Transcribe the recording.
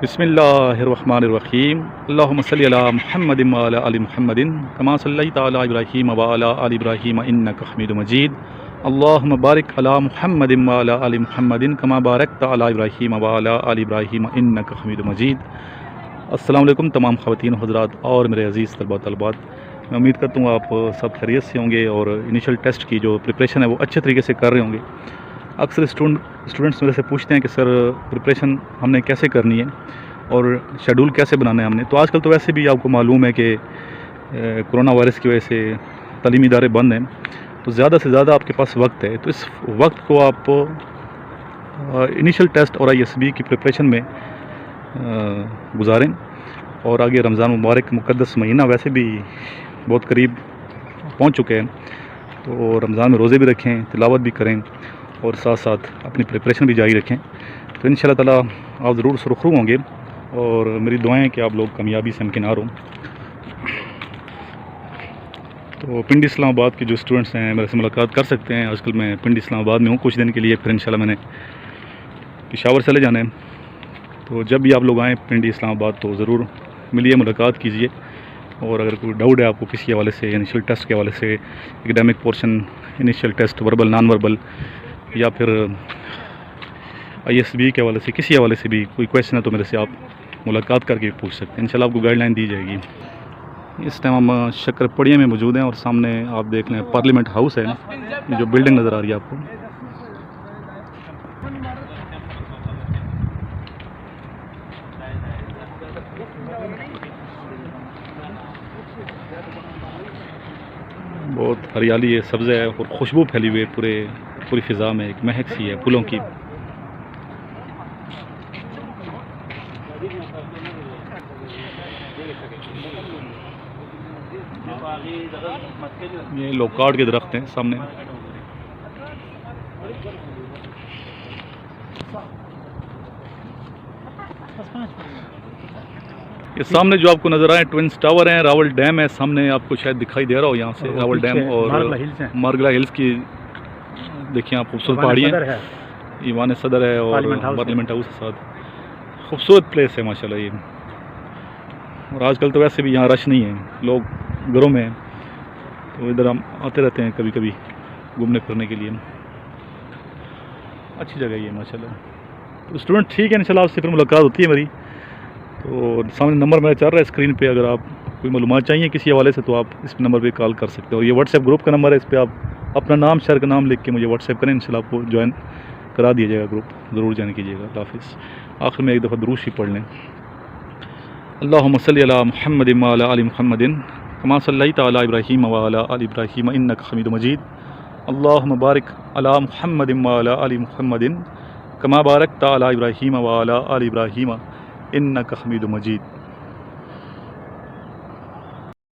बिस्मिल्लाहिर्रहमानिर्रहीम अल्लाहुम्मा सल्लि अला मुहम्मदिन व अला आलि मुहम्मदिन कमा सल्लैता अला इब्राहीम व अला आलि इब्राहीम इन्नका हमीदुम मजीद अल्लाहुम्मा बारिक अला मुहम्मदिन व अला आलि मुहम्मदिन कमा बारकता अला इब्राहीम व अला आलि इब्राहीम इन्नका हमीदुम मजीद। अस्सलाम वालेकुम तमाम ख़वातीन हज़रात और मेरे अज़ीज़ तलबा तलबात, मैं उम्मीद करता हूँ आप सब खैरियत से होंगे और इनिशियल टेस्ट की जो प्रिपरेशन है वो अच्छे तरीके से कर रहे होंगे। अक्सर स्टूडेंट्स मेरे से पूछते हैं कि सर प्रिपरेशन हमने कैसे करनी है और शेड्यूल कैसे बनाना है हमने। तो आजकल तो वैसे भी आपको मालूम है कि कोरोना वायरस की वजह से तालीमी इदारे बंद हैं, तो ज़्यादा से ज़्यादा आपके पास वक्त है। तो इस वक्त को आप इनिशियल टेस्ट और ISB की प्रिपरेशन में गुजारें। और आगे रमज़ान मुबारक मुक़द्दस महीना वैसे भी बहुत करीब पहुंच चुके हैं, तो रमज़ान में रोज़े भी रखें, तिलावत भी करें और साथ साथ अपनी प्रिपरेशन भी जारी रखें। तो इंशाअल्लाह ताला आप ज़रूर सुरखरू होंगे और मेरी दुआएं हैं कि आप लोग कामयाबी से हमकिनार हों। तो पिंडी इस्लामाबाद के जो स्टूडेंट्स हैं मेरे से मुलाकात कर सकते हैं। आजकल मैं पिंडी इस्लामाबाद में हूँ कुछ दिन के लिए, फिर इंशाअल्लाह मैंने पेशावर चले जाना है। तो जब भी आप लोग आएँ पिंडी इस्लामाबाद तो ज़रूर मिलिए, मुलाकात कीजिए। और अगर कोई डाउट है आपको किसी हवाले से, इनिशियल टेस्ट के हवाले से, academic portion, initial test verbal non verbal, या फिर ISB के हवाले से, किसी हवाले से भी कोई क्वेश्चन है तो मेरे से आप मुलाकात करके पूछ सकते हैं। इंशाल्लाह आपको गाइडलाइन दी जाएगी। इस टाइम हम शक्करपड़िया में मौजूद हैं और सामने आप देख लें पार्लियामेंट हाउस है, ये जो बिल्डिंग नज़र आ रही है आपको। बहुत हरियाली है, सब्ज़ है और खुशबू फैली हुई है पूरी फ़िज़ा में, एक महक सी है फूलों की। ये लोकार्ड के दरख्त हैं सामने। ये सामने जो आपको नज़र आए ट्विंस टावर हैं, रावल डैम है सामने, आपको शायद दिखाई दे रहा हो यहाँ से रावल डैम और मारगला हिल्स की देखिए आप खूबसूरत पहाड़ी है, ईवान सदर है और पार्लियामेंट हाउस के साथ खूबसूरत प्लेस है माशाल्लाह ये। और आजकल तो वैसे भी यहाँ रश नहीं है, लोग घरों में हैं, तो इधर हम आते रहते हैं कभी कभी घूमने फिरने के लिए। अच्छी जगह ये माशाल्लाह। तो स्टूडेंट ठीक है, इंशाल्लाह आपसे फिर मुलाकात होती है मेरी। तो सामने नंबर मेरा चल रहा है स्क्रीन पे, अगर आप कोई मालूमात चाहिए किसी हवाले से तो आप इस नंबर पे कॉल कर सकते हो। और ये व्हाट्सएप ग्रुप का नंबर है, इस पर आप अपना नाम शहर का नाम लिख के मुझे व्हाट्सएप करें, इंशाल्लाह आपको ज्वाइन करा दिया जाएगा, ग्रुप ज़रूर ज्वाइन कीजिएगा। अल्लाह हाफ़िज़। आखिर में एक दफ़ा दुरूद शरीफ पढ़ लें। अल्लाहुम्मा सल्लि अला मुहम्मदिन व अला आलि मुहम्मदिन कमा सल्लैता अला इब्राहीम व अला आलि इब्राहीम इन्नका हमीदुम मजीद अल्लाहुम्मा बारिक अला मुहम्मदिन व अला आलि मुहम्मदिन कमा बारकता अला इब्राहीम व अला आलि इब्राहीम इन्नका हमीदुम मजीद।